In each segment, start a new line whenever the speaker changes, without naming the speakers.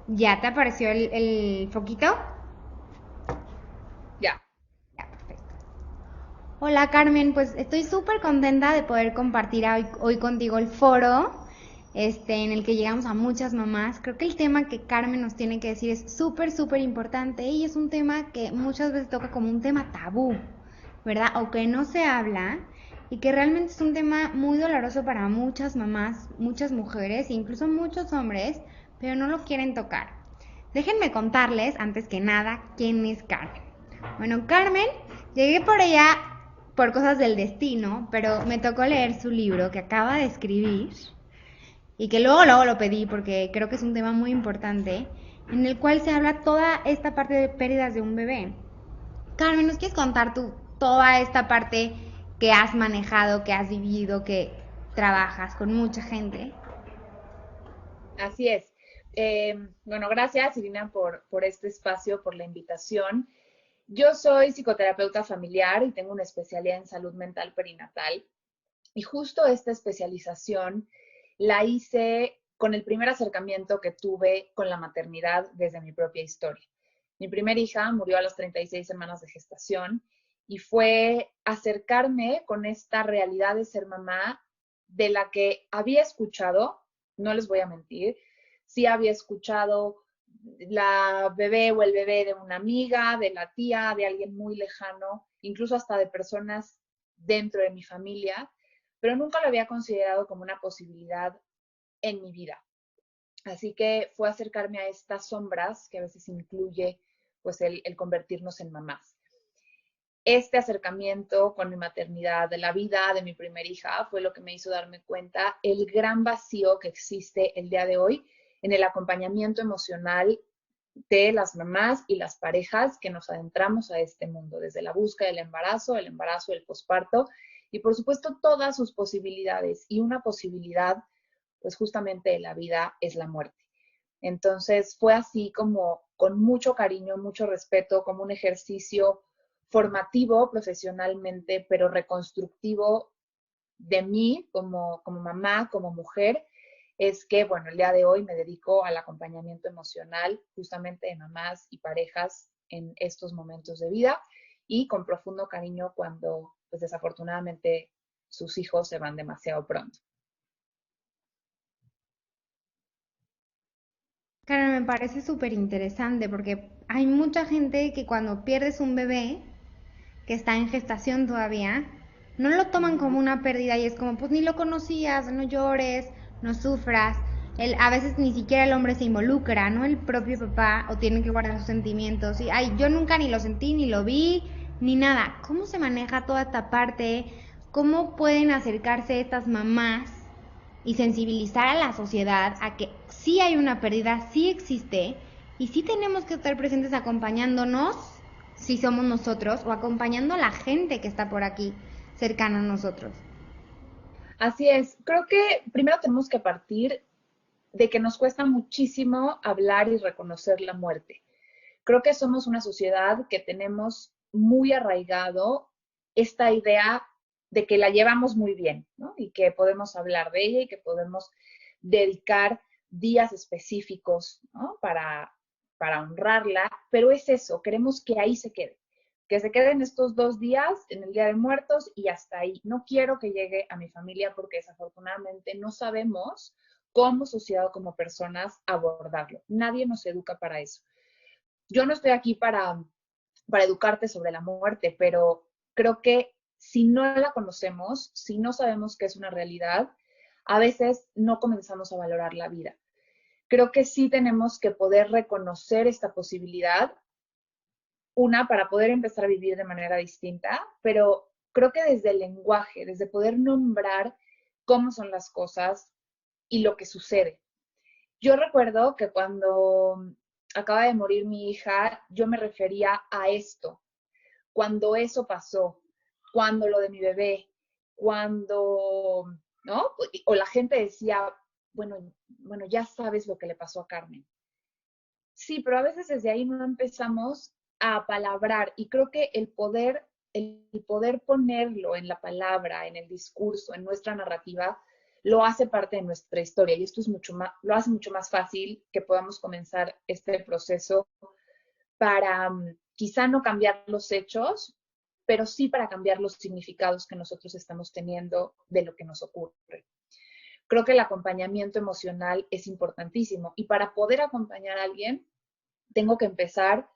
¿Ya te apareció el foquito?
Ya.
Ya, perfecto. Hola Carmen, pues estoy súper contenta de poder compartir hoy contigo el foro en el que llegamos a muchas mamás. Creo que el tema que Carmen nos tiene que decir es súper importante y es un tema que muchas veces toca como un tema tabú, ¿verdad? O que no se habla y que realmente es un tema muy doloroso para muchas mamás, muchas mujeres e incluso muchos hombres, pero no lo quieren tocar. Déjenme contarles, antes que nada, quién es Carmen. Bueno, Carmen, llegué por ella por cosas del destino, pero me tocó leer su libro que acaba de escribir y que luego lo pedí porque creo que es un tema muy importante, en el cual se habla toda esta parte de pérdidas de un bebé. Carmen, ¿nos quieres contar tú toda esta parte que has manejado, que has vivido, que trabajas con mucha gente?
Así es. Bueno, gracias, Irina, por este espacio, por la invitación. Yo soy psicoterapeuta familiar y tengo una especialidad en salud mental perinatal. Y justo esta especialización la hice con el primer acercamiento que tuve con la maternidad desde mi propia historia. Mi primera hija murió a las 36 semanas de gestación y fue acercarme con esta realidad de ser mamá de la que había escuchado, no les voy a mentir, sí había escuchado la bebé o el bebé de una amiga, de la tía, de alguien muy lejano, incluso hasta de personas dentro de mi familia, pero nunca lo había considerado como una posibilidad en mi vida. Así que fue acercarme a estas sombras que a veces incluye pues el convertirnos en mamás. Este acercamiento con mi maternidad, de la vida de mi primera hija, fue lo que me hizo darme cuenta el gran vacío que existe el día de hoy en el acompañamiento emocional de las mamás y las parejas que nos adentramos a este mundo, desde la búsqueda del embarazo, el embarazo, el posparto y por supuesto todas sus posibilidades. Y una posibilidad, pues justamente de la vida es la muerte. Entonces fue así como con mucho cariño, mucho respeto, como un ejercicio formativo profesionalmente, pero reconstructivo de mí como mamá, como mujer, es que, bueno, el día de hoy me dedico al acompañamiento emocional justamente de mamás y parejas en estos momentos de vida y con profundo cariño cuando, pues desafortunadamente, sus hijos se van demasiado pronto.
Claro, me parece súper interesante porque hay mucha gente que cuando pierdes un bebé, que está en gestación todavía, no lo toman como
Ujú.
una pérdida y es como, pues ni lo conocías, no llores, no sufras. A veces ni siquiera el hombre se involucra, ¿no? El propio papá o tiene que guardar sus sentimientos y, ay, yo nunca ni lo sentí, ni lo vi, ni nada. ¿Cómo se maneja toda esta parte? ¿Cómo pueden acercarse estas mamás y sensibilizar a la sociedad a que sí hay una pérdida, sí existe y sí tenemos que estar presentes acompañándonos si somos nosotros o acompañando a la gente que está por aquí cercana a nosotros?
Así es, creo que primero tenemos que partir de que nos cuesta muchísimo hablar y reconocer la muerte. Creo que somos una sociedad que tenemos muy arraigado esta idea de que la llevamos muy bien, ¿no? Y que podemos hablar de ella y que podemos dedicar días específicos, ¿no? Para honrarla, pero es eso, queremos que ahí que se queden estos 2 días en el Día de Muertos y hasta ahí. No quiero que llegue a mi familia porque desafortunadamente no sabemos como sociedad o como personas abordarlo. Nadie nos educa para eso. Yo no estoy aquí para educarte sobre la muerte, pero creo que si no la conocemos, si no sabemos que es una realidad, a veces no comenzamos a valorar la vida. Creo que sí tenemos que poder reconocer esta posibilidad, una, para poder empezar a vivir de manera distinta, pero creo que desde el lenguaje, desde poder nombrar cómo son las cosas y lo que sucede. Yo recuerdo que cuando acaba de morir mi hija, yo me refería a esto, cuando eso pasó, cuando lo de mi bebé, cuando, ¿no? O la gente decía, bueno, ya sabes lo que le pasó a Carmen. Sí, pero a veces desde ahí no empezamos a palabrar y creo que el poder ponerlo en la palabra, en el discurso, en nuestra narrativa, lo hace parte de nuestra historia y esto es mucho más, lo hace mucho más fácil que podamos comenzar este proceso para quizá no cambiar los hechos, pero sí para cambiar los significados que nosotros estamos teniendo de lo que nos ocurre. Creo que el acompañamiento emocional es importantísimo y para poder acompañar a alguien, tengo que empezar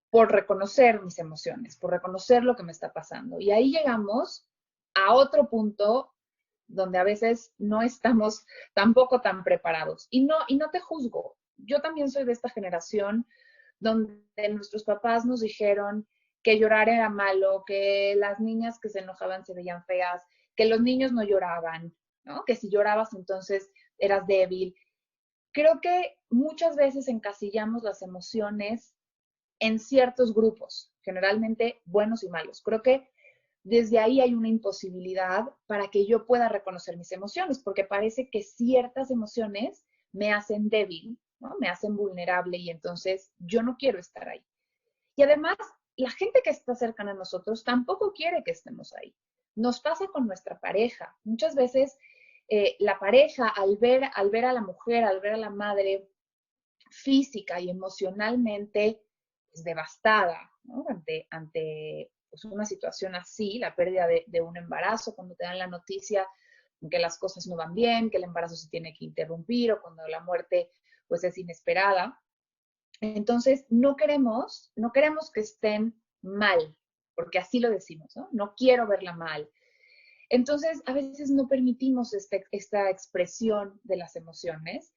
por reconocer mis emociones, por reconocer lo que me está pasando. Y ahí llegamos a otro punto donde a veces no estamos tampoco tan preparados. Y no te juzgo. Yo también soy de esta generación donde nuestros papás nos dijeron que llorar era malo, que las niñas que se enojaban se veían feas, que los niños no lloraban, ¿no? Que si llorabas entonces eras débil. Creo que muchas veces encasillamos las emociones en ciertos grupos, generalmente buenos y malos. Creo que desde ahí hay una imposibilidad para que yo pueda reconocer mis emociones, porque parece que ciertas emociones me hacen débil, ¿no? Me hacen vulnerable y entonces yo no quiero estar ahí. Y además, la gente que está cercana a nosotros tampoco quiere que estemos ahí. Nos pasa con nuestra pareja. Muchas veces la pareja, al ver a la mujer, al ver a la madre física y emocionalmente pues, devastada, ¿no? ante pues, una situación así, la pérdida de un embarazo, cuando te dan la noticia que las cosas no van bien, que el embarazo se tiene que interrumpir o cuando la muerte pues es inesperada. Entonces, no queremos que estén mal, porque así lo decimos, ¿no? No quiero verla mal. Entonces, a veces no permitimos esta expresión de las emociones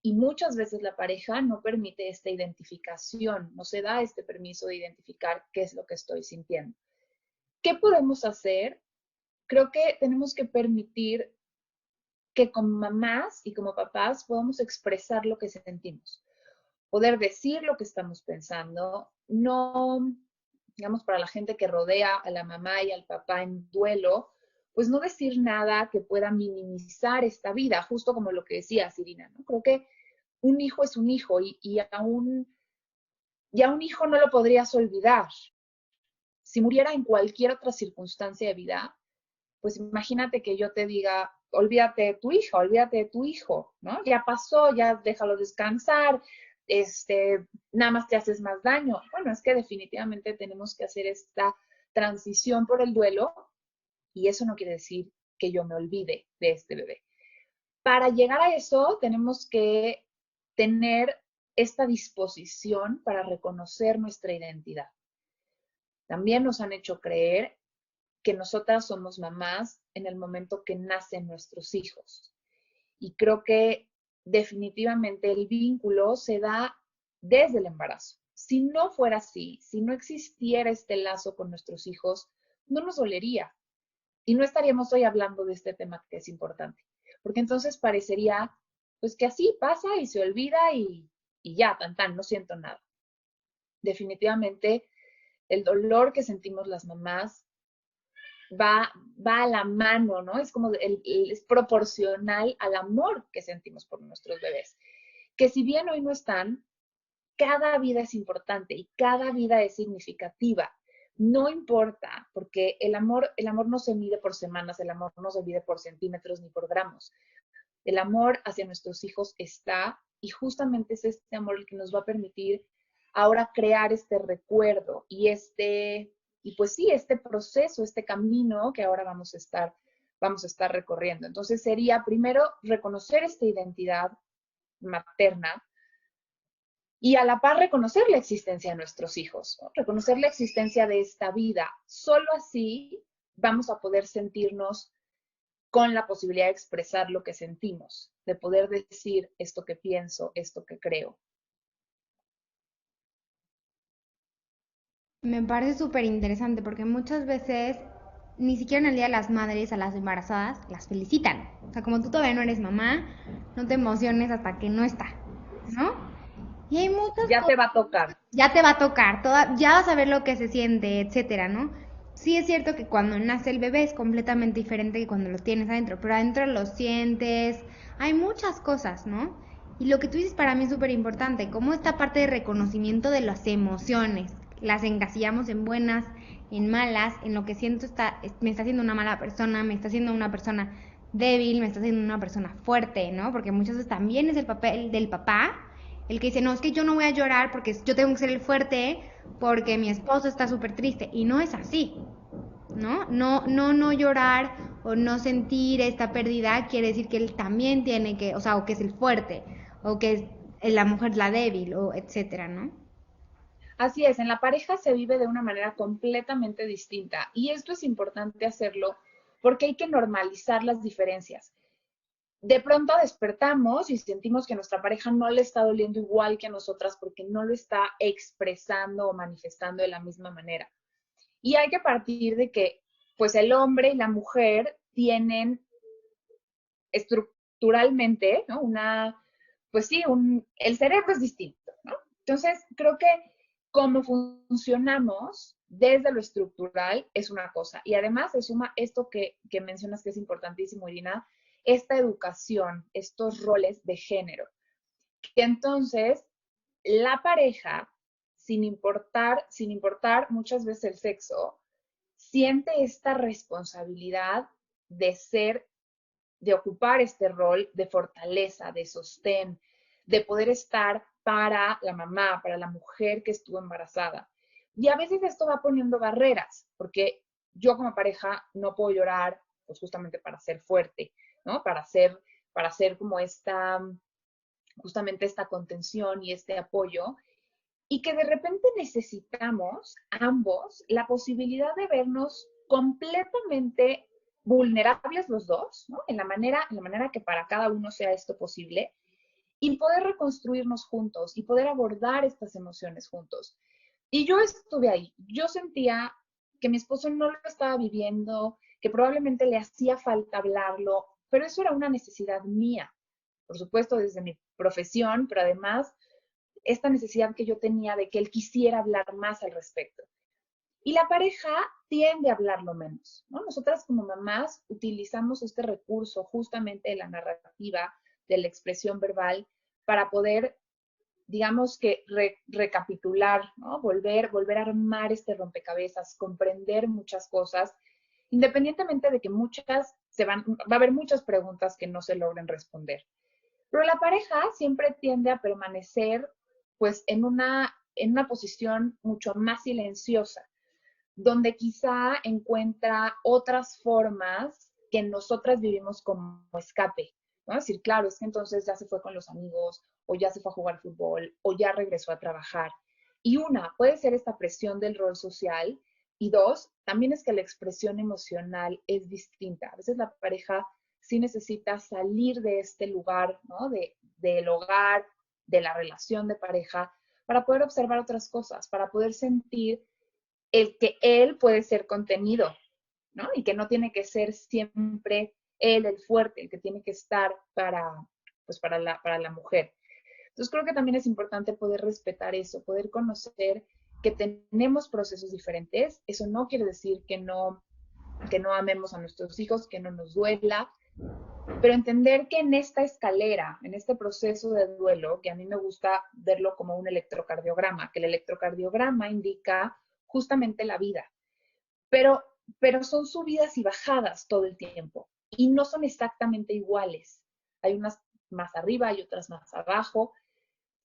y muchas veces la pareja no permite esta identificación, no se da este permiso de identificar qué es lo que estoy sintiendo. ¿Qué podemos hacer? Creo que tenemos que permitir que como mamás y como papás podamos expresar lo que sentimos, poder decir lo que estamos pensando, no, digamos, para la gente que rodea a la mamá y al papá en duelo, pues no decir nada que pueda minimizar esta vida, justo como lo que decía Irina, ¿no? Creo que un hijo es un hijo y a un hijo no lo podrías olvidar. Si muriera en cualquier otra circunstancia de vida, pues imagínate que yo te diga, olvídate de tu hija, olvídate de tu hijo, ¿no? Ya pasó, ya déjalo descansar, nada más te haces más daño. Bueno, es que definitivamente tenemos que hacer esta transición por el duelo y eso no quiere decir que yo me olvide de este bebé. Para llegar a eso, tenemos que tener esta disposición para reconocer nuestra identidad. También nos han hecho creer que nosotras somos mamás en el momento que nacen nuestros hijos. Y creo que definitivamente el vínculo se da desde el embarazo. Si no fuera así, si no existiera este lazo con nuestros hijos, no nos dolería. Y no estaríamos hoy hablando de este tema que es importante. Porque entonces parecería, pues que así pasa y se olvida y ya, no siento nada. Definitivamente el dolor que sentimos las mamás va a la mano, ¿no? Es como es proporcional al amor que sentimos por nuestros bebés. Que si bien hoy no están, cada vida es importante y cada vida es significativa. No importa, porque el amor no se mide por semanas, el amor no se mide por centímetros ni por gramos. El amor hacia nuestros hijos está y justamente es este amor el que nos va a permitir ahora crear este recuerdo y pues sí, este proceso, este camino que ahora vamos a estar recorriendo. Entonces sería primero reconocer esta identidad materna y a la par reconocer la existencia de nuestros hijos, ¿no? Reconocer la existencia de esta vida. Solo así vamos a poder sentirnos con la posibilidad de expresar lo que sentimos, de poder decir esto que pienso, esto que creo.
Me parece súper interesante porque muchas veces ni siquiera en el Día de las Madres a las embarazadas las felicitan. O sea, como tú todavía no eres mamá, no te emociones hasta que no está, ¿no? Y hay muchas
Ya te
cosas,
va a tocar.
ya te va a tocar, ya vas a ver lo que se siente, etcétera, ¿no? Sí es cierto que cuando nace el bebé es completamente diferente que cuando lo tienes adentro, pero adentro lo sientes, hay muchas cosas, ¿no? Y lo que tú dices para mí es súper importante, como esta parte de reconocimiento de las emociones, las encasillamos en buenas, en malas, en lo que siento me está haciendo una mala persona, me está haciendo una persona débil, me estás haciendo una persona fuerte, ¿no? Porque muchas veces también es el papel del papá el que dice, no, es que yo no voy a llorar porque yo tengo que ser el fuerte porque mi esposo está súper triste. Y no es así, ¿no? No llorar o no sentir esta pérdida quiere decir que él también tiene que, o sea, o que es el fuerte, o que es la mujer la débil, o etcétera, ¿no?
Así es, en la pareja se vive de una manera completamente distinta y esto es importante hacerlo porque hay que normalizar las diferencias. De pronto despertamos y sentimos que nuestra pareja no le está doliendo igual que a nosotras porque no lo está expresando o manifestando de la misma manera. Y hay que partir de que, pues, el hombre y la mujer tienen estructuralmente, ¿no? Pues sí, el cerebro es distinto, ¿no? Entonces, creo que cómo funcionamos desde lo estructural es una cosa. Y además se suma esto que mencionas que es importantísimo, Irina, esta educación, estos roles de género. Que entonces la pareja, sin importar muchas veces el sexo, siente esta responsabilidad de ser, de ocupar este rol de fortaleza, de sostén, de poder estar para la mamá, para la mujer que estuvo embarazada. Y a veces esto va poniendo barreras, porque yo como pareja no puedo llorar, pues justamente para ser fuerte, ¿no? Para ser como justamente esta contención y este apoyo, y que de repente necesitamos ambos la posibilidad de vernos completamente vulnerables los dos, ¿no? En la manera que para cada uno sea esto posible, y poder reconstruirnos juntos y poder abordar estas emociones juntos. Y yo estuve ahí, yo sentía que mi esposo no lo estaba viviendo, que probablemente le hacía falta hablarlo, pero eso era una necesidad mía, por supuesto desde mi profesión, pero además esta necesidad que yo tenía de que él quisiera hablar más al respecto. Y la pareja tiende a hablarlo menos, ¿no? Nosotras como mamás utilizamos este recurso justamente de la narrativa, de la expresión verbal, para poder, digamos que, recapitular, ¿no? Volver a armar este rompecabezas, comprender muchas cosas, independientemente de que va a haber muchas preguntas que no se logren responder. Pero la pareja siempre tiende a permanecer pues en una posición mucho más silenciosa, donde quizá encuentra otras formas que nosotras vivimos como escape, ¿no? Es decir, claro, es que entonces ya se fue con los amigos, o ya se fue a jugar fútbol, o ya regresó a trabajar. Y una, puede ser esta presión del rol social, y dos, también es que la expresión emocional es distinta. A veces la pareja sí necesita salir de este lugar, ¿no? Del hogar, de la relación de pareja, para poder observar otras cosas, para poder sentir el que él puede ser contenido, ¿no? Y que no tiene que ser siempre él el fuerte, el que tiene que estar pues para la mujer. Entonces creo que también es importante poder respetar eso, poder conocer que tenemos procesos diferentes. Eso no quiere decir que no amemos a nuestros hijos, que no nos duela, pero entender que en esta escalera, en este proceso de duelo, que a mí me gusta verlo como un electrocardiograma, que el electrocardiograma indica justamente la vida, pero, pero son subidas y bajadas todo el tiempo y no son exactamente iguales. Hay unas más arriba y otras más abajo.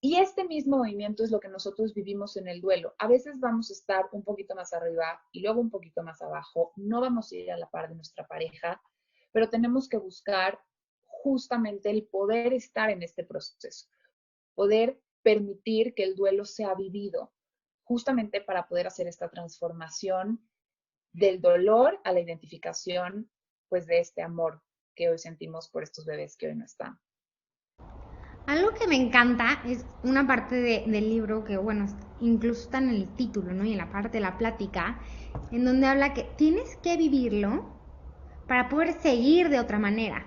Y este mismo movimiento es lo que nosotros vivimos en el duelo. A veces vamos a estar un poquito más arriba y luego un poquito más abajo. No vamos a ir a la par de nuestra pareja, pero tenemos que buscar justamente el poder estar en este proceso, poder permitir que el duelo sea vivido, justamente para poder hacer esta transformación del dolor a la identificación, pues, de este amor que hoy sentimos por estos bebés que hoy no están.
Algo que me encanta es una parte del libro que, bueno, incluso está en el título, ¿no? Y en la parte de la plática, en donde habla que tienes que vivirlo para poder seguir de otra manera.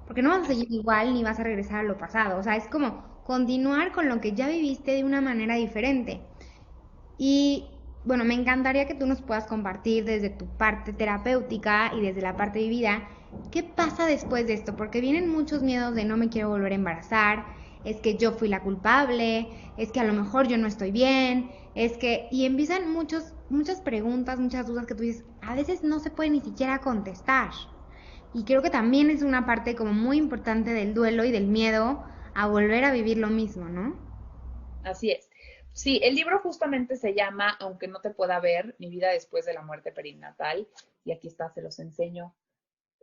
Porque no vas a seguir igual ni vas a regresar a lo pasado. O sea, es como continuar con lo que ya viviste de una manera diferente. Y bueno, me encantaría que tú nos puedas compartir desde tu parte terapéutica y desde la parte vivida, ¿qué pasa después de esto? Porque vienen muchos miedos de no me quiero volver a embarazar, es que yo fui la culpable, es que a lo mejor yo no estoy bien, es que... Y empiezan muchas preguntas, muchas dudas que tú dices, a veces no se puede ni siquiera contestar. Y creo que también es una parte como muy importante del duelo y del miedo a volver a vivir lo mismo, ¿no?
Así es. Sí, el libro justamente se llama Aunque no te pueda ver, mi vida después de la muerte perinatal. Y aquí está, se los enseño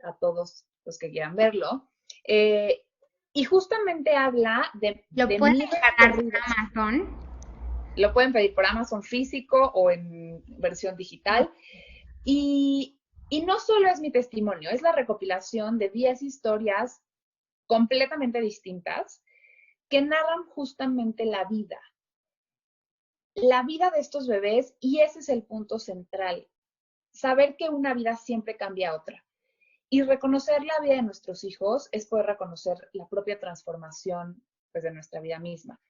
a todos los que quieran verlo. Eh, y justamente habla
Lo
de
pueden
mi
encargar por
recorrido.
Amazon.
Lo pueden pedir por Amazon físico o en versión digital. Y no solo es mi testimonio, es la recopilación de 10 historias completamente distintas que narran justamente la vida de estos bebés, y ese es el punto central, saber que una vida siempre cambia a otra. Y reconocer la vida de nuestros hijos es poder reconocer la propia transformación, pues, de nuestra vida misma.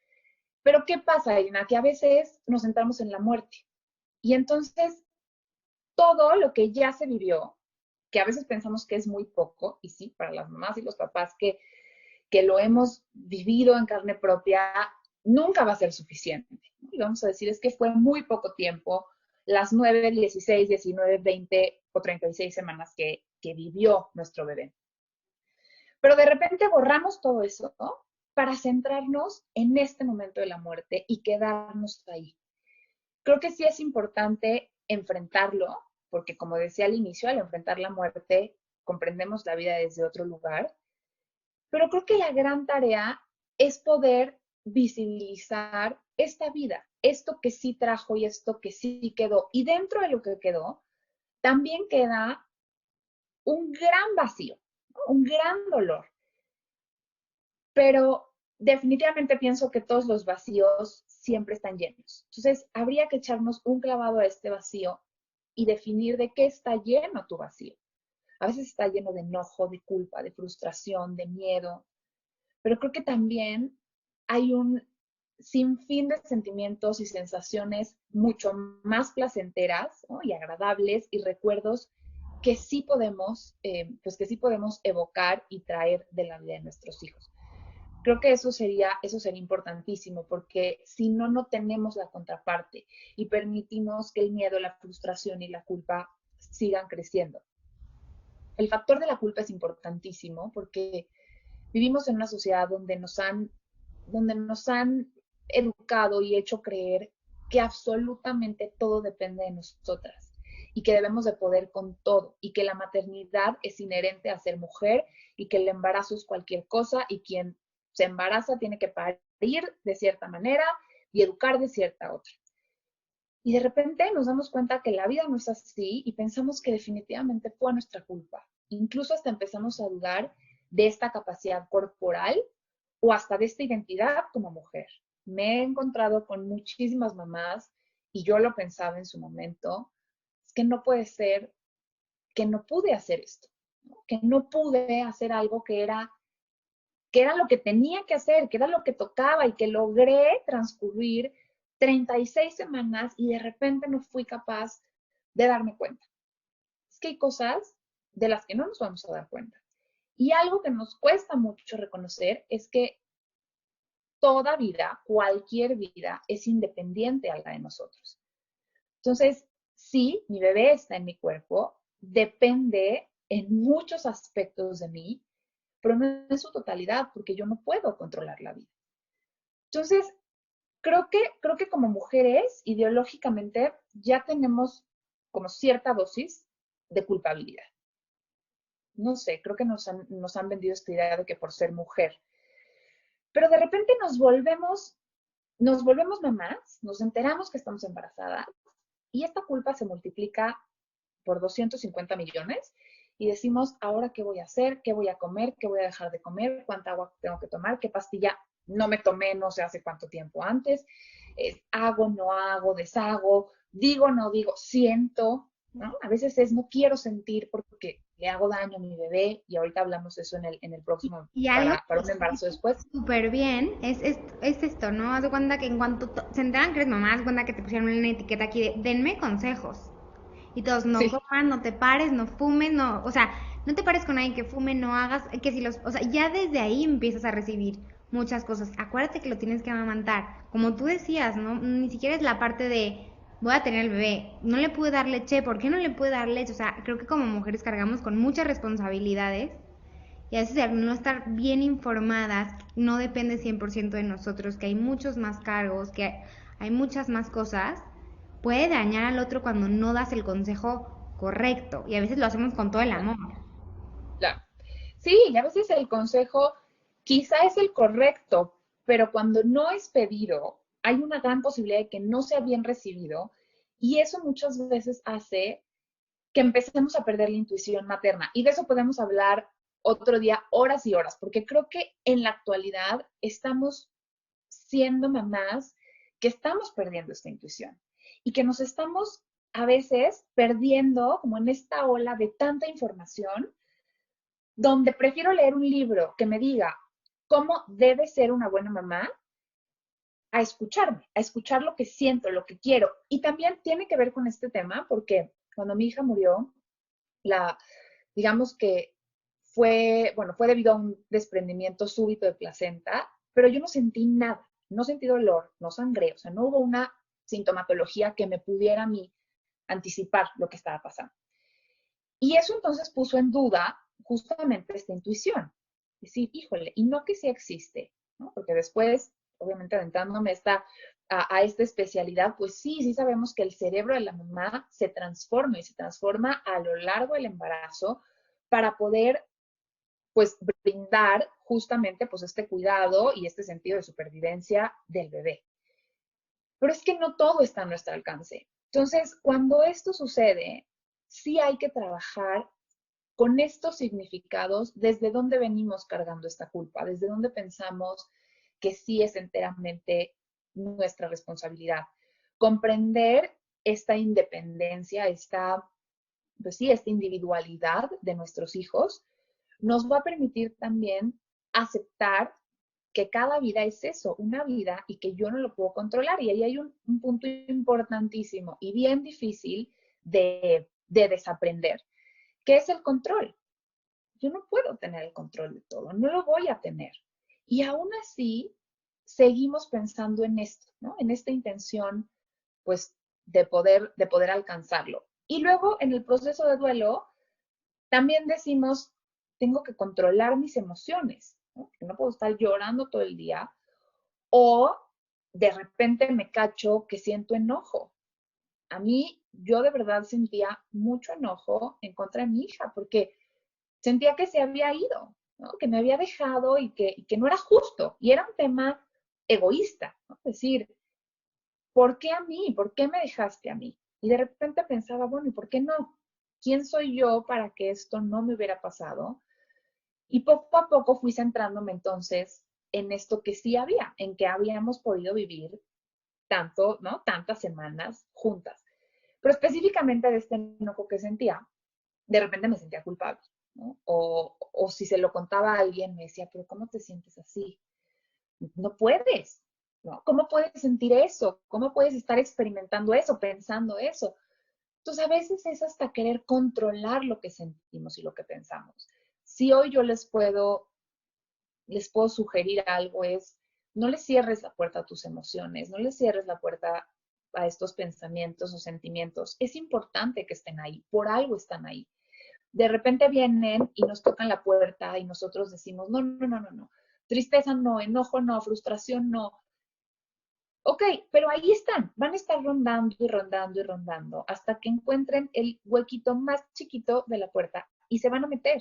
Pero ¿qué pasa, Irina? Que a veces nos centramos en la muerte. Y entonces todo lo que ya se vivió, que a veces pensamos que es muy poco, y sí, para las mamás y los papás que lo hemos vivido en carne propia, nunca va a ser suficiente. Y vamos a decir, es que fue muy poco tiempo, las 9, 16, 19, 20 o 36 semanas que vivió nuestro bebé. Pero de repente borramos todo eso, ¿no? Para centrarnos en este momento de la muerte y quedarnos ahí. Creo que sí es importante enfrentarlo, porque como decía al inicio, al enfrentar la muerte, comprendemos la vida desde otro lugar, pero creo que la gran tarea es poder visibilizar esta vida, esto que sí trajo y esto que sí quedó. Y dentro de lo que quedó, también queda un gran vacío, ¿no? Un gran dolor. Pero definitivamente pienso que todos los vacíos siempre están llenos. Entonces, habría que echarnos un clavado a este vacío y definir de qué está lleno tu vacío. A veces está lleno de enojo, de culpa, de frustración, de miedo, pero creo que también hay un sinfín de sentimientos y sensaciones mucho más placenteras, ¿no? Y agradables, y recuerdos que sí podemos, pues que sí podemos evocar y traer de la vida de nuestros hijos. Creo que eso sería importantísimo, porque si no, no tenemos la contraparte y permitimos que el miedo, la frustración y la culpa sigan creciendo. El factor de la culpa es importantísimo porque vivimos en una sociedad donde nos han educado y hecho creer que absolutamente todo depende de nosotras y que debemos de poder con todo, y que la maternidad es inherente a ser mujer, y que el embarazo es cualquier cosa, y quien se embaraza tiene que parir de cierta manera y educar de cierta otra. Y de repente nos damos cuenta que la vida no es así y pensamos que definitivamente fue nuestra culpa. Incluso hasta empezamos a dudar de esta capacidad corporal o hasta de esta identidad como mujer. Me he encontrado con muchísimas mamás, y yo lo pensaba en su momento, es que no puede ser que no pude hacer esto, ¿no? Que no pude hacer algo que era lo que tenía que hacer, que era lo que tocaba, y que logré transcurrir 36 semanas y de repente no fui capaz de darme cuenta. Es que hay cosas de las que no nos vamos a dar cuenta. Y algo que nos cuesta mucho reconocer es que toda vida, cualquier vida, es independiente a la de nosotros. Entonces, sí, mi bebé está en mi cuerpo, depende en muchos aspectos de mí, pero no en su totalidad, porque yo no puedo controlar la vida. Entonces, creo que como mujeres, ideológicamente, ya tenemos como cierta dosis de culpabilidad. No sé, creo que nos han vendido esta idea de que por ser mujer. Pero de repente nos volvemos mamás, nos enteramos que estamos embarazadas, y esta culpa se multiplica por 250 millones, y decimos, ¿ahora qué voy a hacer? ¿Qué voy a comer? ¿Qué voy a dejar de comer? ¿Cuánta agua tengo que tomar? ¿Qué pastilla no me tomé no sé hace cuánto tiempo antes? Hago, no hago, deshago, digo, no digo, siento, ¿no? A veces es no quiero sentir porque le hago daño a mi bebé, y ahorita hablamos de eso en el próximo
Y algo
para un embarazo después.
súper bien es esto, ¿no? Haz de cuenta que en cuanto se enteran que eres mamá, haz de cuenta que te pusieron una etiqueta aquí de denme consejos. Y todos, no
Sí,
comas, no te pares, no fumes, no, o sea, no te pares con alguien que fume, no hagas, que si los, o sea, ya desde ahí empiezas a recibir muchas cosas. Acuérdate que lo tienes que amamantar. Como tú decías, ¿no? Ni siquiera es la parte de voy a tener el bebé, no le pude dar leche, ¿por qué no le pude dar leche? O sea, creo que como mujeres cargamos con muchas responsabilidades y a veces al no estar bien informadas, no depende 100% de nosotros, que hay muchos más cargos, que hay muchas más cosas, puede dañar al otro cuando no das el consejo correcto y a veces lo hacemos con todo el
Claro,
amor.
claro. Sí, y a veces el consejo quizá es el correcto, pero cuando no es pedido, hay una gran posibilidad de que no sea bien recibido y eso muchas veces hace que empecemos a perder la intuición materna. Y de eso podemos hablar otro día, horas y horas, porque creo que en la actualidad estamos siendo mamás que estamos perdiendo esta intuición y que nos estamos a veces perdiendo como en esta ola de tanta información, donde prefiero leer un libro que me diga cómo debe ser una buena mamá a escucharme, a escuchar lo que siento, lo que quiero. Y también tiene que ver con este tema porque cuando mi hija murió, la, digamos que fue debido a un desprendimiento súbito de placenta, pero yo no sentí nada, no sentí dolor, no sangré, o sea, no hubo una sintomatología que me pudiera a mí anticipar lo que estaba pasando. Y eso entonces puso en duda justamente esta intuición. Decir, híjole, y no que sí existe, ¿no? Porque después, obviamente adentrándome a esta especialidad, pues sí, sí sabemos que el cerebro de la mamá se transforma y se transforma a lo largo del embarazo para poder pues brindar justamente pues este cuidado y este sentido de supervivencia del bebé. Pero es que no todo está a nuestro alcance. Entonces, cuando esto sucede, sí hay que trabajar con estos significados, desde dónde venimos cargando esta culpa, desde dónde pensamos que sí es enteramente nuestra responsabilidad. Comprender esta independencia, pues sí, esta individualidad de nuestros hijos, nos va a permitir también aceptar que cada vida es eso, una vida y que yo no lo puedo controlar. Y ahí hay un punto importantísimo y bien difícil de desaprender, que es el control. Yo no puedo tener el control de todo, no lo voy a tener. Y aún así, seguimos pensando en esto, ¿no? En esta intención, pues, de poder alcanzarlo. Y luego, en el proceso de duelo, también decimos, tengo que controlar mis emociones, ¿no? Que no puedo estar llorando todo el día. O de repente me cacho que siento enojo. A mí, yo de verdad sentía mucho enojo en contra de mi hija, porque sentía que se había ido, ¿no? Que me había dejado y que no era justo. Y era un tema egoísta, ¿no? Es decir, ¿por qué a mí? ¿Por qué me dejaste a mí? Y de repente pensaba, bueno, ¿y por qué no? ¿Quién soy yo para que esto no me hubiera pasado? Y poco a poco fui centrándome entonces en esto que sí había, en que habíamos podido vivir tanto, ¿no? Tantas semanas juntas. Pero específicamente de este enojo que sentía, de repente me sentía culpable, ¿no? O si se lo contaba a alguien, me decía, pero ¿cómo te sientes así? No puedes, ¿no? ¿Cómo puedes sentir eso? ¿Cómo puedes estar experimentando eso, pensando eso? Entonces, a veces es hasta querer controlar lo que sentimos y lo que pensamos. Si hoy yo les puedo sugerir algo es, no le cierres la puerta a tus emociones, no le cierres la puerta a estos pensamientos o sentimientos. Es importante que estén ahí, por algo están ahí. De repente vienen y nos tocan la puerta y nosotros decimos, no, no, no, no, no, tristeza no, enojo no, frustración no. Ok, pero ahí están, van a estar rondando y rondando y rondando hasta que encuentren el huequito más chiquito de la puerta y se van a meter.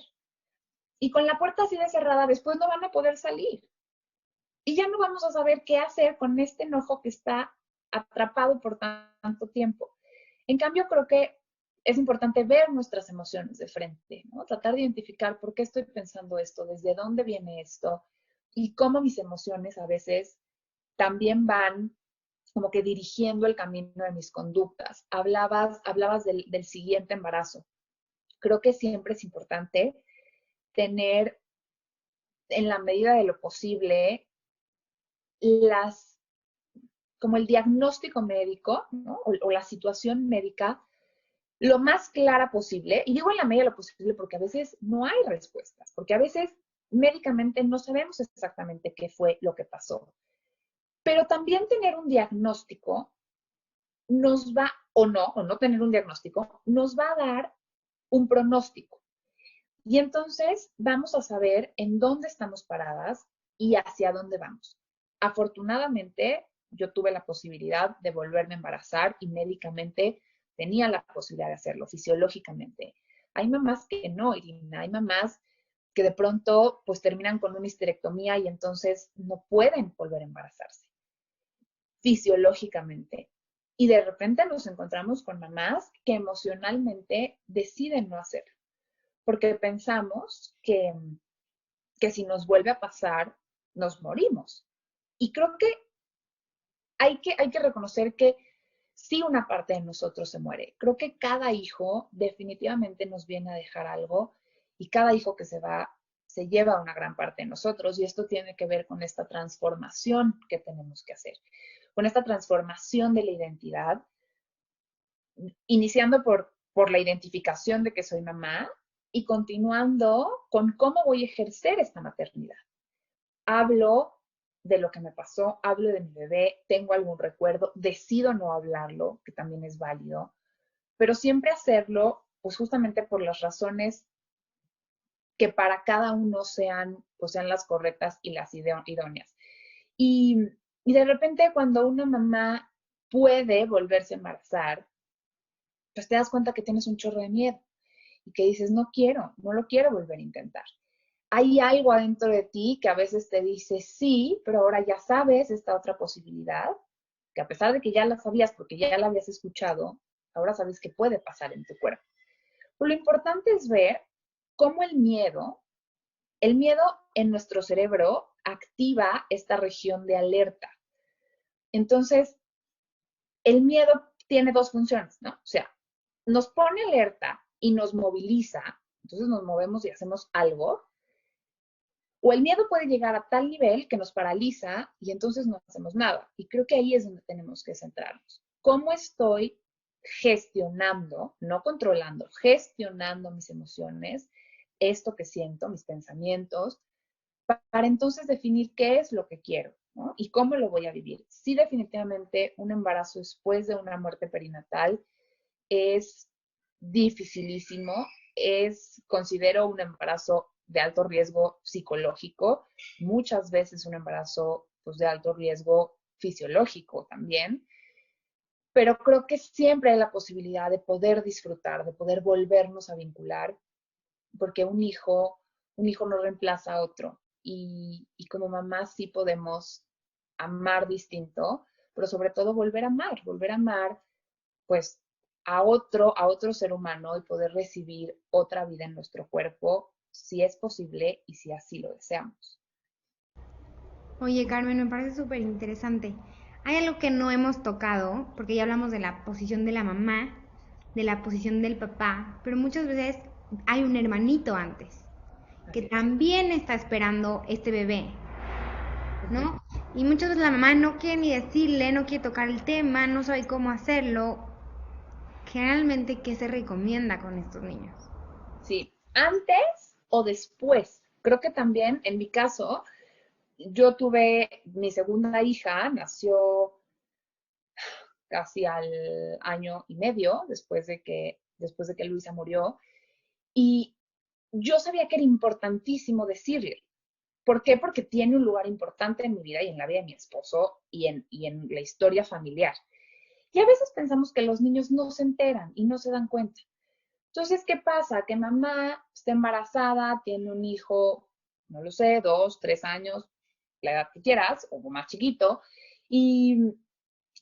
Y con la puerta así de cerrada, después no van a poder salir. Y ya no vamos a saber qué hacer con este enojo que está atrapado por tanto tiempo. En cambio, creo que es importante ver nuestras emociones de frente, ¿no? Tratar de identificar por qué estoy pensando esto, desde dónde viene esto y cómo mis emociones a veces también van como que dirigiendo el camino de mis conductas. Hablabas del siguiente embarazo. Creo que siempre es importante tener, en la medida de lo posible, las como el diagnóstico médico, ¿no? O la situación médica lo más clara posible, y digo en la medida de lo posible porque a veces no hay respuestas, porque a veces médicamente no sabemos exactamente qué fue lo que pasó. Pero también tener un diagnóstico nos va, o no tener un diagnóstico, nos va a dar un pronóstico. Y entonces vamos a saber en dónde estamos paradas y hacia dónde vamos. Afortunadamente, yo tuve la posibilidad de volverme a embarazar y médicamente tenía la posibilidad de hacerlo, fisiológicamente. Hay mamás que no, Irina, hay mamás que de pronto pues terminan con una histerectomía y entonces no pueden volver a embarazarse fisiológicamente. Y de repente nos encontramos con mamás que emocionalmente deciden no hacerlo, porque pensamos que si nos vuelve a pasar, nos morimos. Y creo que hay que reconocer que sí una parte de nosotros se muere. Creo que cada hijo definitivamente nos viene a dejar algo y cada hijo que se va se lleva una gran parte de nosotros y esto tiene que ver con esta transformación que tenemos que hacer, con esta transformación de la identidad, iniciando por la identificación de que soy mamá y continuando con cómo voy a ejercer esta maternidad. Hablo de lo que me pasó, hablo de mi bebé, tengo algún recuerdo, decido no hablarlo, que también es válido, pero siempre hacerlo, pues justamente por las razones que para cada uno sean, pues sean las correctas y las idóneas. Y, y de repente cuando una mamá puede volverse a embarazar, pues te das cuenta que tienes un chorro de miedo y que dices, no quiero, no lo quiero volver a intentar. Hay algo adentro de ti que a veces te dice sí, pero ahora ya sabes esta otra posibilidad, que a pesar de que ya la sabías porque ya la habías escuchado, ahora sabes que puede pasar en tu cuerpo. Pero lo importante es ver cómo el miedo en nuestro cerebro activa esta región de alerta. Entonces, el miedo tiene dos funciones, ¿no? O sea, nos pone alerta y nos moviliza, entonces nos movemos y hacemos algo, o el miedo puede llegar a tal nivel que nos paraliza y entonces no hacemos nada. Y creo que ahí es donde tenemos que centrarnos. ¿Cómo estoy gestionando, no controlando, gestionando mis emociones, esto que siento, mis pensamientos, para entonces definir qué es lo que quiero, ¿no? Y cómo lo voy a vivir? Sí, definitivamente un embarazo después de una muerte perinatal es dificilísimo, considero un embarazo de alto riesgo psicológico, muchas veces un embarazo pues, de alto riesgo fisiológico también, pero creo que siempre hay la posibilidad de poder disfrutar, de poder volvernos a vincular, porque un hijo no reemplaza a otro y como mamá sí podemos amar distinto, pero sobre todo volver a amar pues a otro ser humano y poder recibir otra vida en nuestro cuerpo, si es posible y si así lo deseamos.
Oye, Carmen, me parece súper interesante. Hay algo que no hemos tocado, porque ya hablamos de la posición de la mamá, de la posición del papá, pero muchas veces hay un hermanito antes, que
Así es.
también está esperando este bebé,
Uh -huh.
¿no? Y muchas veces la mamá no quiere ni decirle, no quiere tocar el tema, no sabe cómo hacerlo. Generalmente, ¿qué se recomienda con estos niños?
Sí, antes o después. Creo que también, en mi caso, yo tuve mi segunda hija, nació casi al año y medio después de que Luisa murió, y yo sabía que era importantísimo decirle. ¿Por qué? Porque tiene un lugar importante en mi vida y en la vida de mi esposo y en la historia familiar. Y a veces pensamos que los niños no se enteran y no se dan cuenta. Entonces, ¿qué pasa? Que mamá está embarazada, tiene un hijo, no lo sé, 2, 3 años, la edad que quieras, o más chiquito, y,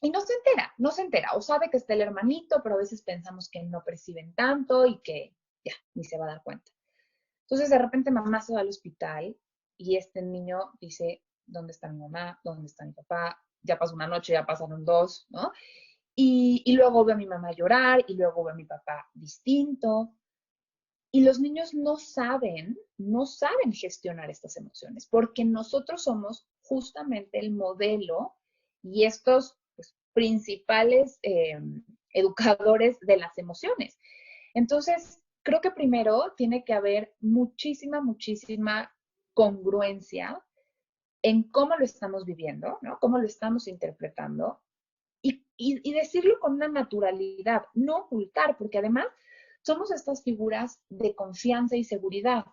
y no se entera, no se entera, o sabe que está el hermanito, pero a veces pensamos que no perciben tanto y que ya, ni se va a dar cuenta. Entonces, de repente mamá se va al hospital y este niño dice, ¿dónde está mi mamá? ¿Dónde está mi papá? Ya pasó una noche, ya pasaron dos, ¿no? Y luego veo a mi mamá llorar y luego veo a mi papá distinto. Y los niños no saben gestionar estas emociones, porque nosotros somos justamente el modelo y estos pues, principales educadores de las emociones. Entonces, creo que primero tiene que haber muchísima congruencia en cómo lo estamos viviendo, ¿no? Cómo lo estamos interpretando y y decirlo con una naturalidad, no ocultar, porque además somos estas figuras de confianza y seguridad.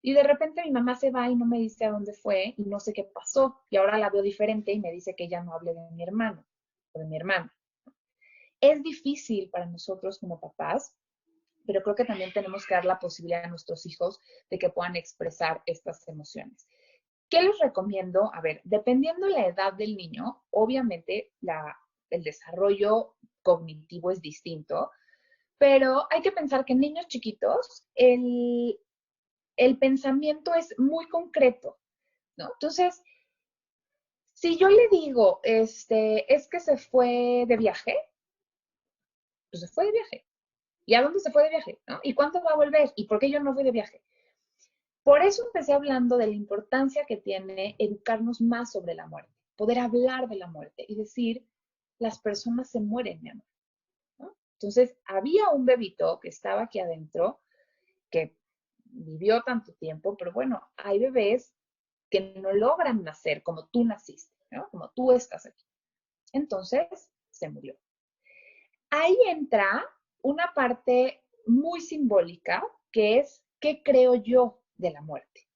Y de repente mi mamá se va y no me dice a dónde fue y no sé qué pasó. Y ahora la veo diferente y me dice que ya no hable de mi hermano o de mi hermana. Es difícil para nosotros como papás, pero creo que también tenemos que dar la posibilidad a nuestros hijos de que puedan expresar estas emociones. ¿Qué les recomiendo? A ver, dependiendo la edad del niño, obviamente el desarrollo cognitivo es distinto, pero hay que pensar que en niños chiquitos el pensamiento es muy concreto, ¿no? Entonces, si yo le digo, es que se fue de viaje, pues se fue de viaje. ¿Y a dónde se fue de viaje? ¿No? ¿Y cuándo va a volver? ¿Y por qué yo no fui de viaje? Por eso empecé hablando de la importancia que tiene educarnos más sobre la muerte, poder hablar de la muerte y decir, las personas se mueren, mi amor, ¿no? Entonces, había un bebito que estaba aquí adentro, que vivió tanto tiempo, pero bueno, hay bebés que no logran nacer como tú naciste, ¿no? Como tú estás aquí. Entonces, se murió. Ahí entra una parte muy simbólica que es qué creo yo de la muerte,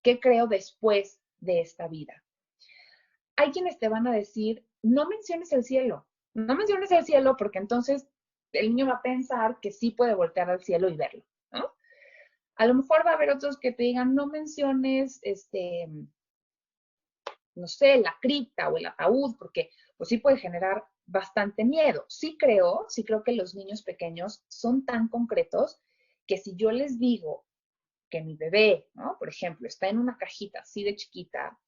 qué creo después de esta vida. Hay quienes te van a decir, no menciones el cielo, no menciones el cielo porque entonces el niño va a pensar que sí puede voltear al cielo y verlo, ¿no? A lo mejor va a haber otros que te digan, no menciones, no sé, la cripta o el ataúd, porque pues sí puede generar bastante miedo. Sí creo que los niños pequeños son tan concretos que si yo les digo que mi bebé, ¿no? Por ejemplo, está en una cajita así de chiquita,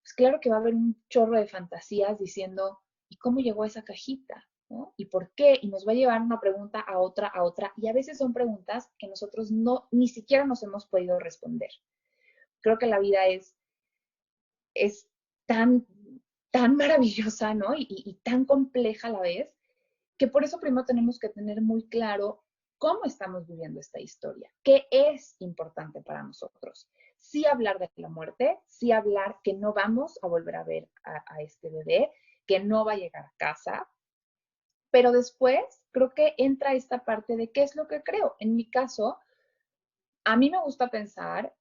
pues claro que va a haber un chorro de fantasías diciendo, ¿y cómo llegó a esa cajita? ¿No? ¿Y por qué? Y nos va a llevar una pregunta a otra, y a veces son preguntas que nosotros no, ni siquiera nos hemos podido responder. Creo que la vida es tan, tan maravillosa, ¿no? Y tan compleja a la vez, que por eso primero tenemos que tener muy claro cómo estamos viviendo esta historia, qué es importante para nosotros. Sí hablar de la muerte, sí hablar que no vamos a volver a ver a este bebé, que no va a llegar a casa, pero después creo que entra esta parte de qué es lo que creo. En mi caso, a mí me gusta pensar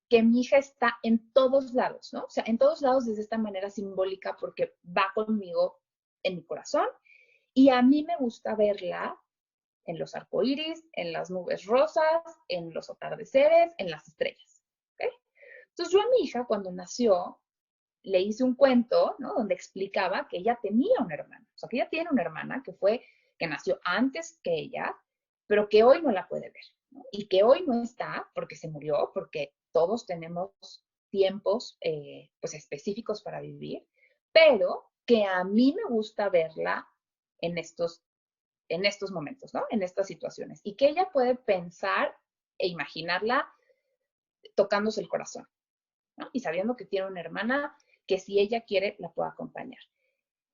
que mi hija está en todos lados, ¿no? O sea, en todos lados desde esta manera simbólica porque va conmigo en mi corazón y a mí me gusta verla en los arcoíris, en las nubes rosas, en los atardeceres, en las estrellas. ¿Okay? Entonces yo a mi hija cuando nació le hice un cuento, ¿no? Donde explicaba que ella tenía una hermana, o sea, que ella tiene una hermana que nació antes que ella, pero que hoy no la puede ver, ¿no? Y que hoy no está porque se murió, porque todos tenemos tiempos pues específicos para vivir, pero que a mí me gusta verla en estos momentos, ¿no? En estas situaciones. Y que ella puede pensar e imaginarla tocándose el corazón, ¿no? Y sabiendo que tiene una hermana que si ella quiere la puede acompañar.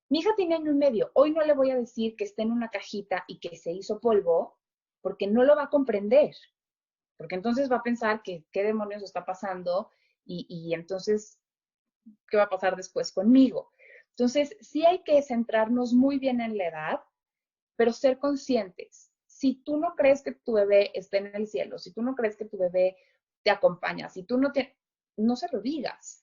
Mi hija tiene año y medio. Hoy no le voy a decir que esté en una cajita y que se hizo polvo, porque no lo va a comprender. Porque entonces va a pensar que qué demonios está pasando y entonces, ¿qué va a pasar después conmigo? Entonces, sí hay que centrarnos muy bien en la edad, pero ser conscientes. Si tú no crees que tu bebé esté en el cielo, si tú no crees que tu bebé te acompaña, si tú no se lo digas.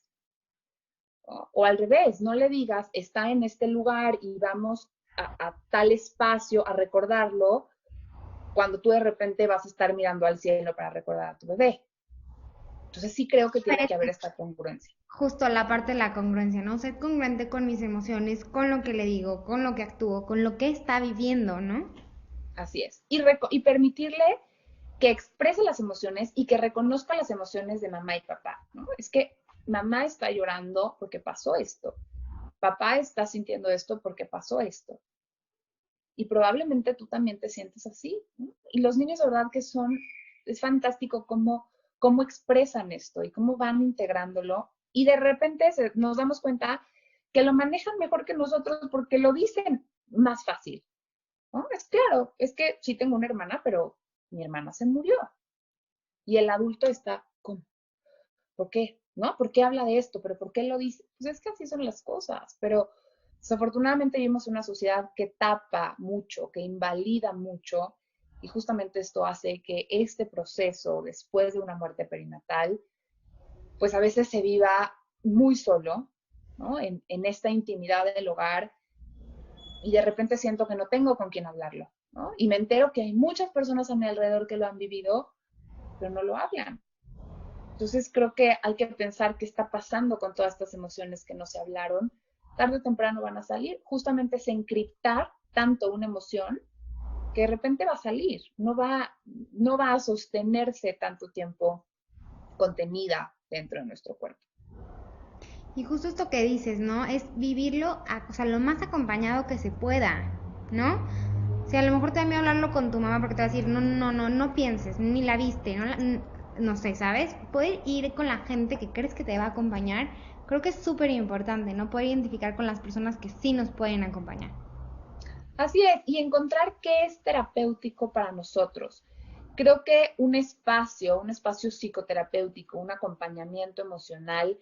O al revés, no le digas, está en este lugar y vamos a tal espacio a recordarlo, cuando tú de repente vas a estar mirando al cielo para recordar a tu bebé. Entonces sí creo que tiene que haber esta congruencia.
Justo la parte de la congruencia, ¿no? Ser congruente con mis emociones, con lo que le digo, con lo que actúo, con lo que está viviendo, ¿no?
Así es. Y permitirle que exprese las emociones y que reconozca las emociones de mamá y papá, ¿no? Es que mamá está llorando porque pasó esto. Papá está sintiendo esto porque pasó esto. Y probablemente tú también te sientes así, ¿no? Y los niños, de verdad que es fantástico cómo expresan esto y cómo van integrándolo. Y de repente nos damos cuenta que lo manejan mejor que nosotros porque lo dicen más fácil, ¿no? Es claro, es que sí tengo una hermana, pero mi hermana se murió. Y el adulto está, ¿cómo? ¿Por qué? ¿No? ¿Por qué habla de esto? ¿Pero por qué lo dice? Pues es que así son las cosas, pero Desafortunadamente vivimos en una sociedad que tapa mucho, que invalida mucho, y justamente esto hace que este proceso después de una muerte perinatal, pues a veces se viva muy solo, ¿no? En esta intimidad del hogar, y de repente siento que no tengo con quién hablarlo, ¿no? Y me entero que hay muchas personas a mi alrededor que lo han vivido, pero no lo hablan. Entonces creo que hay que pensar qué está pasando con todas estas emociones que no se hablaron. Tarde o temprano van a salir. Justamente es encriptar tanto una emoción que de repente va a salir. No va a sostenerse tanto tiempo contenida dentro de nuestro cuerpo.
Y justo esto que dices, ¿no? Es vivirlo, o sea, lo más acompañado que se pueda, ¿no? O sea, a lo mejor te da miedo hablarlo con tu mamá porque te va a decir, no, no, no, no pienses, ni la viste, no sé, ¿sabes? Poder ir con la gente que crees que te va a acompañar, creo que es súper importante, ¿no? Poder identificar con las personas que sí nos pueden acompañar.
Así es, y encontrar qué es terapéutico para nosotros. Creo que un espacio psicoterapéutico, un acompañamiento emocional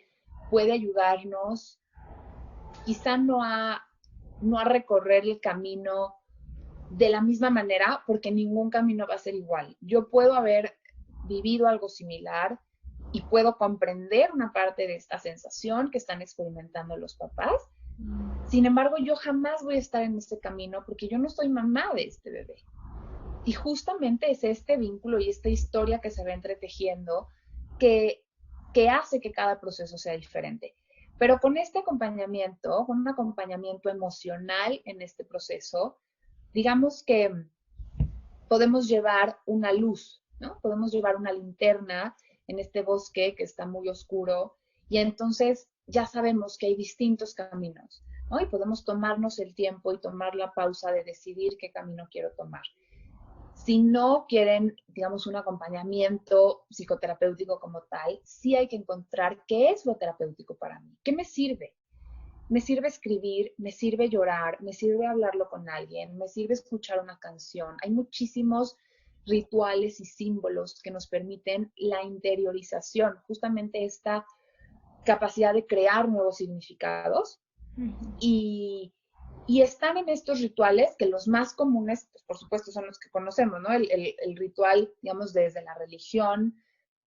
puede ayudarnos quizá no a recorrer el camino de la misma manera, porque ningún camino va a ser igual. Yo puedo haber vivido algo similar y puedo comprender una parte de esta sensación que están experimentando los papás. Sin embargo, yo jamás voy a estar en este camino porque yo no soy mamá de este bebé. Y justamente es este vínculo y esta historia que se va entretejiendo que, que hace que cada proceso sea diferente. Pero con este acompañamiento, con un acompañamiento emocional en este proceso, digamos que podemos llevar una luz, ¿no? Podemos llevar una linterna en este bosque que está muy oscuro y entonces ya sabemos que hay distintos caminos, ¿no? Y podemos tomarnos el tiempo y tomar la pausa de decidir qué camino quiero tomar. Si no quieren, digamos, un acompañamiento psicoterapéutico como tal, sí hay que encontrar qué es lo terapéutico para mí, qué me sirve. Me sirve escribir, me sirve llorar, me sirve hablarlo con alguien, me sirve escuchar una canción. Hay muchísimos rituales y símbolos que nos permiten la interiorización, justamente esta capacidad de crear nuevos significados. Y, y están en estos rituales que los más comunes, pues, por supuesto, son los que conocemos, ¿no? El ritual, digamos, desde la religión,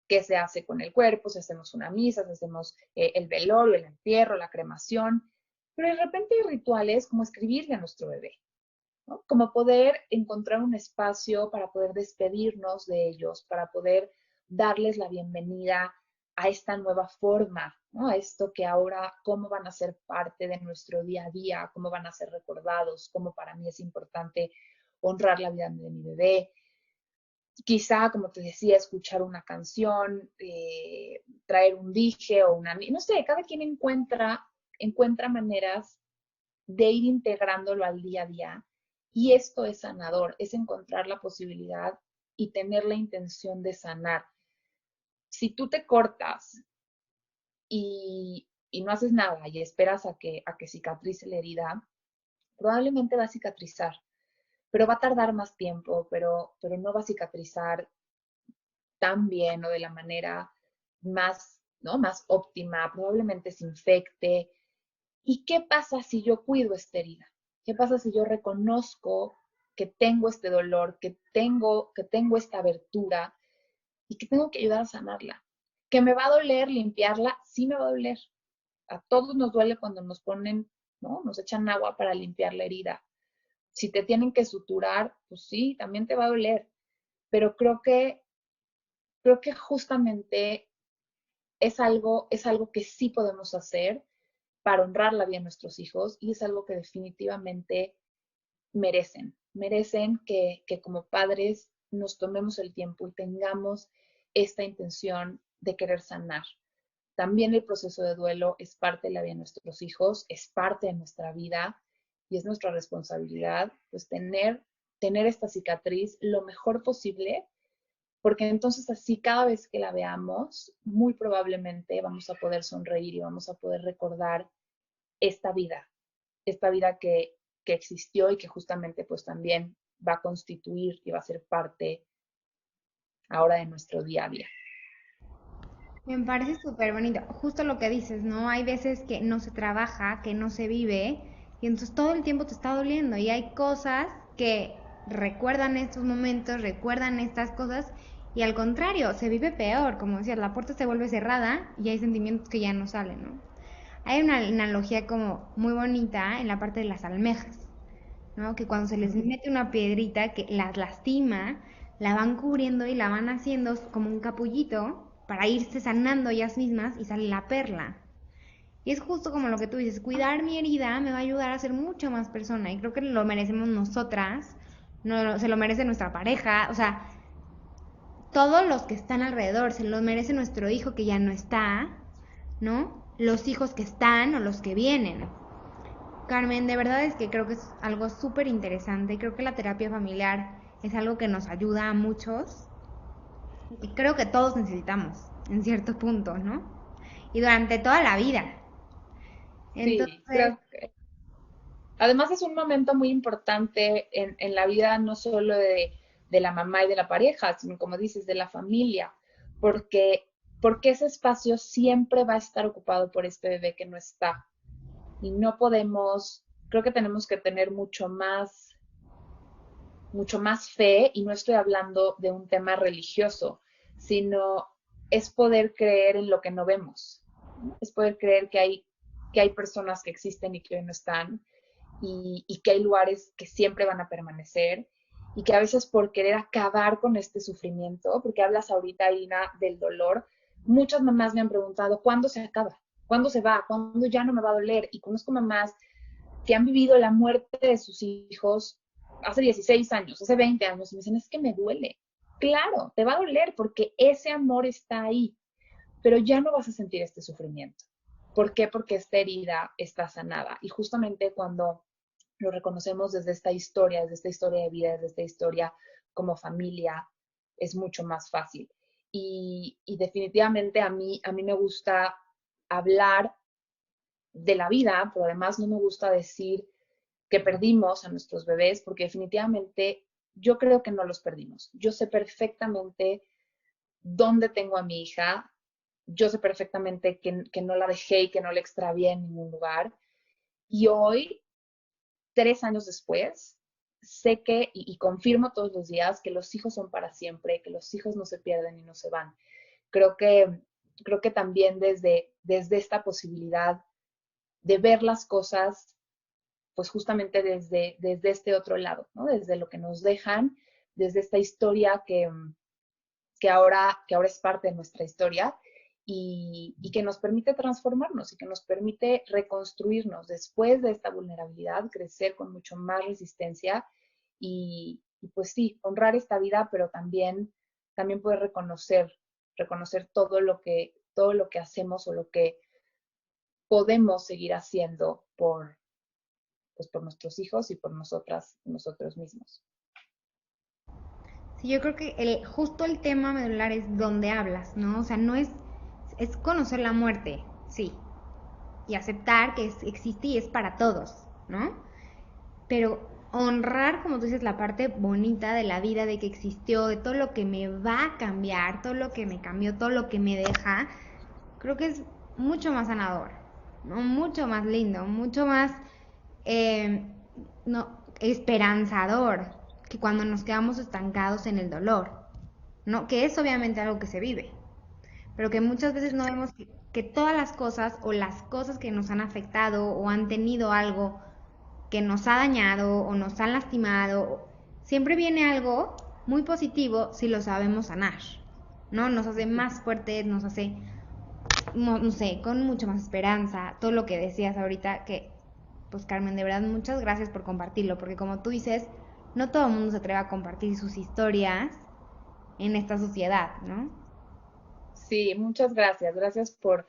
que se hace con el cuerpo, si hacemos una misa, si hacemos el velorio, el entierro, la cremación, pero de repente hay rituales como escribirle a nuestro bebé, ¿no? Como poder encontrar un espacio para poder despedirnos de ellos, para poder darles la bienvenida a esta nueva forma, ¿no? A esto que ahora, cómo van a ser parte de nuestro día a día, cómo van a ser recordados, cómo para mí es importante honrar la vida de mi bebé. Quizá, como te decía, escuchar una canción, traer un dije o una, no sé, cada quien encuentra maneras de ir integrándolo al día a día. Y esto es sanador, es encontrar la posibilidad y tener la intención de sanar. Si tú te cortas y no haces nada y esperas a que cicatrice la herida, probablemente va a cicatrizar, pero va a tardar más tiempo, pero no va a cicatrizar tan bien o de la manera más, ¿no? Más óptima, probablemente se infecte. ¿Y qué pasa si yo cuido esta herida? ¿Qué pasa si yo reconozco que tengo este dolor, que tengo esta abertura y que tengo que ayudar a sanarla? ¿Que me va a doler limpiarla? Sí me va a doler. A todos nos duele cuando nos ponen, ¿no? Nos echan agua para limpiar la herida. Si te tienen que suturar, pues sí, también te va a doler. Pero creo que justamente es algo que sí podemos hacer para honrar la vida de nuestros hijos y es algo que definitivamente merecen que como padres nos tomemos el tiempo y tengamos esta intención de querer sanar. También el proceso de duelo es parte de la vida de nuestros hijos, es parte de nuestra vida y es nuestra responsabilidad pues tener esta cicatriz lo mejor posible, porque entonces así cada vez que la veamos, muy probablemente vamos a poder sonreír y vamos a poder recordar esta vida, esta vida que existió y que justamente pues también va a constituir y va a ser parte ahora de nuestro día a día.
Me parece súper bonito. Justo lo que dices, ¿no? Hay veces que no se trabaja, que no se vive Y entonces todo el tiempo te está doliendo y hay cosas que recuerdan estos momentos, recuerdan estas cosas y al contrario, se vive peor, como decías, la puerta se vuelve cerrada y hay sentimientos que ya no salen, ¿no? Hay una analogía como muy bonita en la parte de las almejas, ¿no? Que cuando se les mete una piedrita que las lastima, la van cubriendo y la van haciendo como un capullito para irse sanando ellas mismas y sale la perla. Y es justo como lo que tú dices, cuidar mi herida me va a ayudar a ser mucho más persona y creo que lo merecemos nosotras, no, se lo merece nuestra pareja, o sea, todos los que están alrededor, se lo merece nuestro hijo que ya no está, ¿no? Los hijos que están o los que vienen. Carmen, de verdad es que creo que es algo súper interesante, creo que la terapia familiar es algo que nos ayuda a muchos y creo que todos necesitamos en cierto punto, ¿no? Y durante toda la vida.
Sí,
Entonces,
creo que además es un momento muy importante en la vida no solo de la mamá y de la pareja, sino como dices, de la familia, porque, porque ese espacio siempre va a estar ocupado por este bebé que no está. Y no podemos, creo que tenemos que tener mucho más fe, y no estoy hablando de un tema religioso, sino es poder creer en lo que no vemos, ¿no? Es poder creer que hay personas que existen y que hoy no están, y que hay lugares que siempre van a permanecer, y que a veces por querer acabar con este sufrimiento, porque hablas ahorita, Ina, del dolor, muchas mamás me han preguntado, ¿cuándo se acaba? ¿Cuándo se va? ¿Cuándo ya no me va a doler? Y conozco mamás que han vivido la muerte de sus hijos hace 16 años, hace 20 años, y me dicen, es que me duele. Claro, te va a doler porque ese amor está ahí, pero ya no vas a sentir este sufrimiento. ¿Por qué? Porque esta herida está sanada. Y justamente cuando lo reconocemos desde esta historia de vida, desde esta historia como familia, es mucho más fácil. Y definitivamente a mí me gusta hablar de la vida, pero además no me gusta decir que perdimos a nuestros bebés, porque definitivamente yo creo que no los perdimos. Yo sé perfectamente dónde tengo a mi hija, yo sé perfectamente que no la dejé y que no la extravié en ningún lugar. Y hoy, 3 años después, sé que, y confirmo todos los días, que los hijos son para siempre, que los hijos no se pierden y no se van. Creo que, creo que también desde esta posibilidad de ver las cosas pues justamente desde este otro lado, ¿no? Desde lo que nos dejan, desde esta historia que ahora es parte de nuestra historia, y que nos permite transformarnos y que nos permite reconstruirnos después de esta vulnerabilidad, crecer con mucho más resistencia, y pues sí, honrar esta vida, pero también poder reconocer todo lo que hacemos o lo que podemos seguir haciendo pues por nuestros hijos y por nosotras, nosotros mismos.
sí, yo creo que justo el tema medular es donde hablas, ¿no? O sea, no es, es conocer la muerte, sí, y aceptar que existe y es para todos, ¿no? Pero honrar, como tú dices, la parte bonita de la vida, de que existió, de todo lo que me va a cambiar, todo lo que me cambió, todo lo que me deja, creo que es mucho más sanador, ¿no? Mucho más lindo, mucho más eh, no, esperanzador que cuando nos quedamos estancados en el dolor, ¿no? Que es obviamente algo que se vive, pero que muchas veces no vemos que todas las cosas o las cosas que nos han afectado o han tenido algo que nos ha dañado o nos han lastimado, siempre viene algo muy positivo si lo sabemos sanar, ¿no? Nos hace más fuertes, nos hace, no sé, con mucha más esperanza, todo lo que decías ahorita, que, pues Carmen, de verdad, muchas gracias por compartirlo, porque como tú dices, no todo el mundo se atreve a compartir sus historias en esta sociedad, ¿no?
Sí, muchas gracias. Gracias por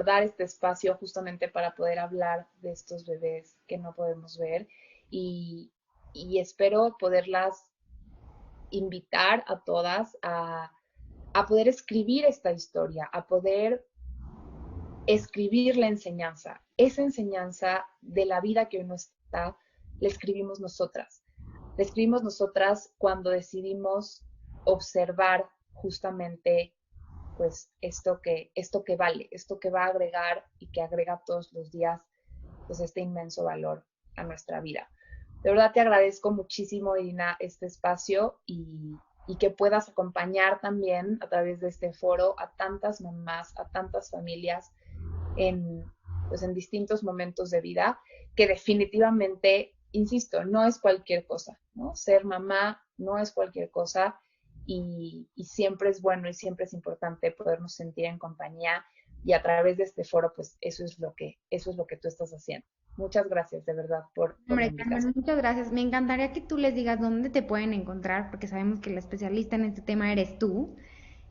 dar este espacio justamente para poder hablar de estos bebés que no podemos ver, y, y espero poderlas invitar a todas a poder escribir esta historia, a poder escribir la enseñanza. Esa enseñanza de la vida que hoy no está, la escribimos nosotras. La escribimos nosotras cuando decidimos observar justamente pues esto que vale, esto que va a agregar y que agrega todos los días pues este inmenso valor. a nuestra vida. De verdad te agradezco muchísimo, Irina, este espacio y que puedas acompañar también a través de este foro a tantas mamás, a tantas familias en, pues en distintos momentos de vida, que definitivamente, insisto, no es cualquier cosa, ¿no? Ser mamá no es cualquier cosa y siempre es bueno y siempre es importante podernos sentir en compañía y a través de este foro, pues eso es lo que tú estás haciendo. Muchas gracias de verdad por la
Hombre, Carmen,
invitación.
muchas gracias. Me encantaría que tú les digas dónde te pueden encontrar, porque sabemos que la especialista en este tema eres tú.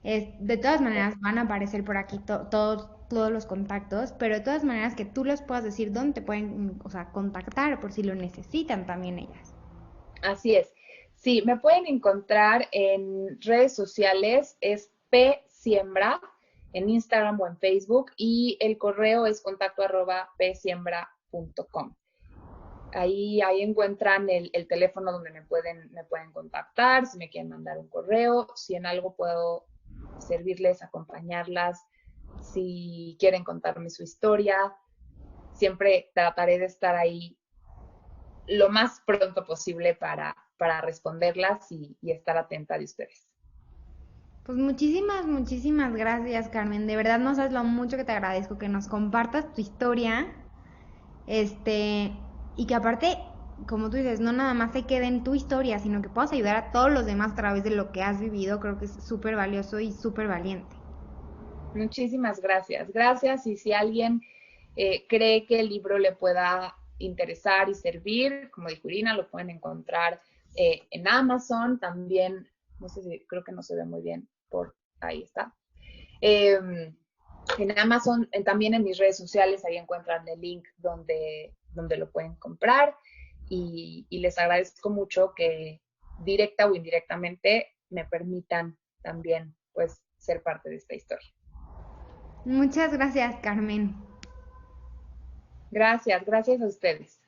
De todas maneras, van a aparecer por aquí todos los contactos, pero de todas maneras que tú les puedas decir dónde te pueden, o sea, contactar por si lo necesitan también ellas.
Así es. Sí, me pueden encontrar en redes sociales, es P Siembra, en Instagram o en Facebook, y el correo es contacto@psiembra.com. Ahí encuentran el teléfono donde me pueden contactar, si me quieren mandar un correo, si en algo puedo servirles, acompañarlas, si quieren contarme su historia, siempre trataré de estar ahí lo más pronto posible para responderlas y estar atenta de ustedes.
Pues muchísimas, muchísimas gracias, Carmen. De verdad no sabes lo mucho que te agradezco que nos compartas tu historia, este, y que aparte, como tú dices, no nada más se quede en tu historia, sino que puedas ayudar a todos los demás a través de lo que has vivido. Creo que es súper valioso y súper valiente.
Muchísimas gracias. Gracias y si alguien cree que el libro le pueda interesar y servir, como dijo Irina, lo pueden encontrar en Amazon también. No sé si creo que no se ve muy bien por ahí está. Eh, en Amazon, también en mis redes sociales, ahí encuentran el link donde lo pueden comprar y les agradezco mucho que directa o indirectamente me permitan también pues ser parte de esta historia.
Muchas gracias, Carmen.
Gracias, gracias a ustedes.